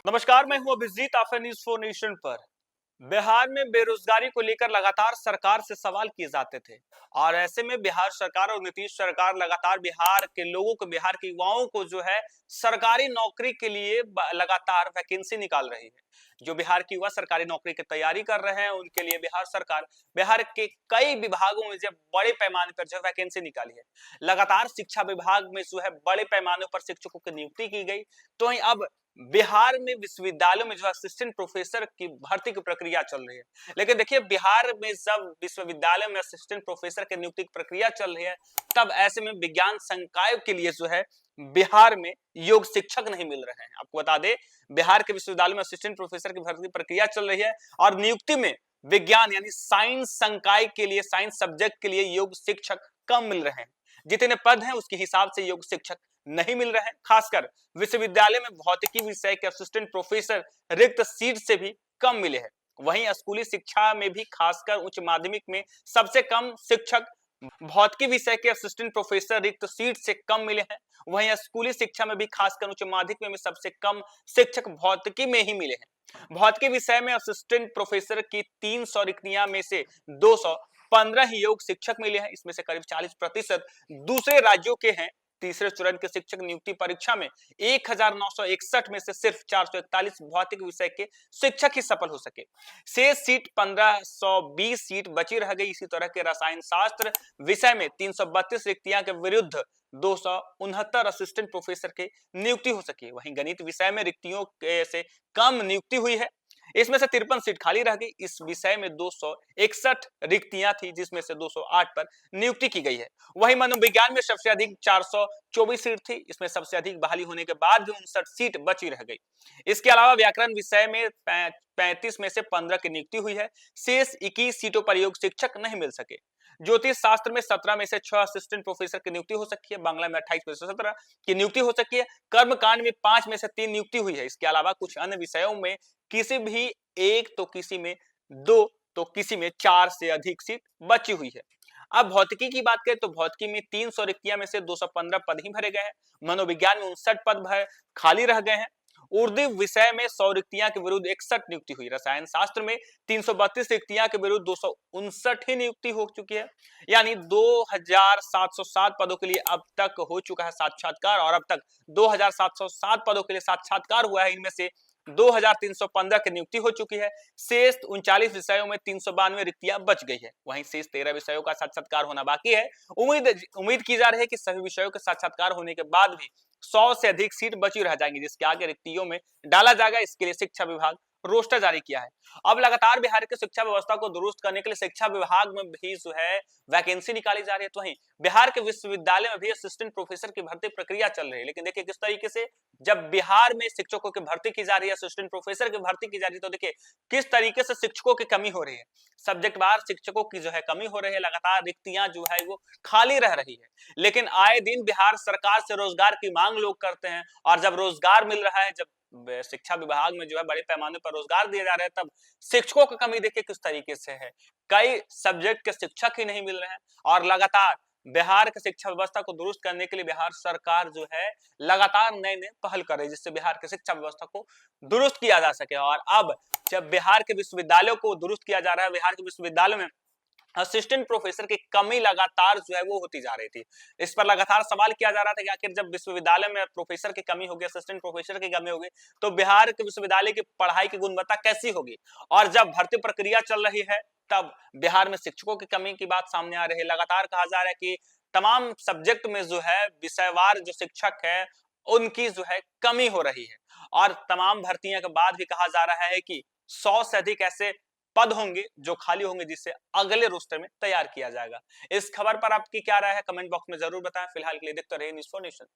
नमस्कार, मैं हूं अभिजीत। आप हैं न्यूज़ 4 नेशन पर। बिहार में बेरोजगारी को लेकर लगातार सरकार से सवाल किए जाते थे और ऐसे में बिहार सरकार और नीतीश सरकार लगातार बिहार के लोगों को, बिहार के युवाओं को जो है सरकारी नौकरी के लिए लगातार वैकेंसी निकाल रही है। जो बिहार के युवा सरकारी नौकरी की तैयारी कर रहे हैं उनके लिए बिहार सरकार बिहार के कई विभागों में जब बड़े पैमाने पर जो है वैकेंसी निकाली है। लगातार शिक्षा विभाग में जो है बड़े पैमाने पर शिक्षकों की नियुक्ति की गई। तो वहीं अब बिहार में विश्वविद्यालयों में जो असिस्टेंट प्रोफेसर की भर्ती की प्रक्रिया चल रही है। लेकिन देखिए, बिहार में जब विश्वविद्यालय में असिस्टेंट प्रोफेसर की नियुक्ति की प्रक्रिया चल रही है, तब ऐसे में विज्ञान संकाय के लिए जो है बिहार में योग शिक्षक नहीं मिल रहे हैं। आपको बता दें, बिहार के विश्वविद्यालय में असिस्टेंट प्रोफेसर की भर्ती प्रक्रिया चल रही है और नियुक्ति में विज्ञान यानी साइंस संकाय के लिए, साइंस सब्जेक्ट के लिए योग शिक्षक कम मिल रहे हैं। जितने पद हैं उसके हिसाब से योग शिक्षक नहीं मिल रहे हैं। खासकर विश्वविद्यालय में भौतिकी विषय के असिस्टेंट प्रोफेसर रिक्त सीट से भी कम मिले हैं। वहीं स्कूली शिक्षा में भी खासकर उच्च माध्यमिक में सबसे कम शिक्षक भौतिकी विषय के असिस्टेंट प्रोफेसर रिक्त सीट से कम मिले हैं। वहीं स्कूली शिक्षा में भी खासकर उच्च माध्यमिक में सबसे कम शिक्षक भौतिकी में ही मिले हैं। भौतिकी विषय में असिस्टेंट प्रोफेसर की 300 रिक्तियां में से 215 ही योग शिक्षक मिले हैं। इसमें से करीब 40% दूसरे राज्यों के हैं। तीसरे चरण के शिक्षक नियुक्ति परीक्षा में 1961 में से सिर्फ 441 भौतिक विषय के शिक्षक ही सफल हो सके। शेष सीट 1520 सीट बची रह गई। इसी तरह के रसायन शास्त्र विषय में 332 रिक्तियां के विरुद्ध 269 असिस्टेंट प्रोफेसर की नियुक्ति हो सकी। वहीं गणित विषय में रिक्तियों से कम नियुक्ति हुई है। इसमें से 53 सीट खाली रह गई। इस विषय में 261 रिक्तियां थी, जिसमें से 208 पर नियुक्ति की गई है। वहीं मनोविज्ञान में सबसे अधिक 424 सीट थी। इसमें सबसे अधिक बहाली होने के बाद भी 59 सीट बची रह गई। इसके अलावा व्याकरण विषय में 35 में से 15 की नियुक्ति हुई है। शेष 21 सीटों पर योग शिक्षक नहीं मिल सके। ज्योतिष शास्त्र में 17 में से 6 असिस्टेंट प्रोफेसर की नियुक्ति हो सकती है। बांग्ला में 28 में से 17 की नियुक्ति हो सकती है। कर्मकांड में 5 में से 3 नियुक्ति हुई है। इसके अलावा कुछ अन्य विषयों में किसी भी एक, तो किसी में 2, तो किसी में 4 से अधिक सीट बची हुई है। अब भौतिकी की बात करें तो भौतिकी में 300 रिक्तियां में से 215 पद ही भरे गए हैं। मनोविज्ञान में 59 पद खाली रह गए हैं। उर्दू विषय में 100 रिक्तियां के विरुद्ध 61 नियुक्ति हुई। रसायन शास्त्र में 332 रिक्तियां के विरुद्ध 259 ही नियुक्ति हो चुकी है। यानी 2707 पदों के लिए अब तक हो चुका है साक्षात्कार और अब तक 2707 पदों के लिए साक्षात्कार हुआ है। इनमें से 2315 की नियुक्ति हो चुकी है। शेष 39 विषयों में 392 रिक्तियां बच गई है। वहीं शेष 13 विषयों का साक्षात्कार होना बाकी है। उम्मीद की जा रही है कि सभी विषयों के साक्षात्कार होने के बाद भी 100 से अधिक सीट बची रह जाएंगी, जिसके आगे रिक्तियों में डाला जाएगा। इसके लिए शिक्षा विभाग रोस्टर जारी किया है। अब लगातार बिहार की शिक्षा व्यवस्था को दुरुस्त करने के लिए शिक्षा विभाग में भी जो है वैकेंसी निकाली जा रही है। तो वहीं बिहार के विश्वविद्यालय में भी असिस्टेंट प्रोफेसर की भर्ती प्रक्रिया चल रही है। लेकिन देखिए किस तरीके से जब बिहार में शिक्षकों की भर्ती की जा रही है, असिस्टेंट प्रोफेसर की भर्ती की जा रही है, तो देखिए किस तरीके से शिक्षकों की कमी हो रही है। सब्जेक्ट वार शिक्षकों की जो है कमी हो रही है। लगातार रिक्तियां जो है वो खाली रह रही है। लेकिन आए दिन बिहार सरकार से रोजगार की मांग लोग करते हैं और जब रोजगार मिल रहा है, जब शिक्षा विभाग में जो है बड़े पैमाने पर रोजगार दिए जा रहे हैं, तब शिक्षकों की कमी देखिए किस तरीके से है। कई सब्जेक्ट के शिक्षक ही नहीं मिल रहे हैं और लगातार बिहार की शिक्षा व्यवस्था को दुरुस्त करने के लिए बिहार सरकार जो है लगातार नए नए पहल कर रही है, जिससे बिहार की शिक्षा व्यवस्था को दुरुस्त किया जा सके। और अब जब बिहार के विश्वविद्यालयों को दुरुस्त किया जा रहा है, बिहार के विश्वविद्यालयों में असिस्टेंट प्रोफेसर की कमी लगातार जो है वो होती जा रही थी। इस पर लगातार सवाल किया जा रहा था कि आखिर जब विश्वविद्यालय में प्रोफेसर की कमी होगी, असिस्टेंट प्रोफेसर की कमी होगी, तो बिहार के विश्वविद्यालय की पढ़ाई की गुणवत्ता कैसी होगी। और जब भर्ती प्रक्रिया चल रही है, तब बिहार में शिक्षकों की कमी की बात सामने आ रही है। लगातार कहा जा रहा है कि तमाम सब्जेक्ट में जो है विषयवार जो शिक्षक है उनकी जो है कमी हो रही है। और तमाम भर्तियों के बाद भी कहा जा रहा है कि 100 से अधिक ऐसे पद होंगे जो खाली होंगे, जिससे अगले रोस्टर में तैयार किया जाएगा। इस खबर पर आपकी क्या राय है, कमेंट बॉक्स में जरूर बताएं। फिलहाल के लिए देखते रहिए न्यूज़ 4 नेशन।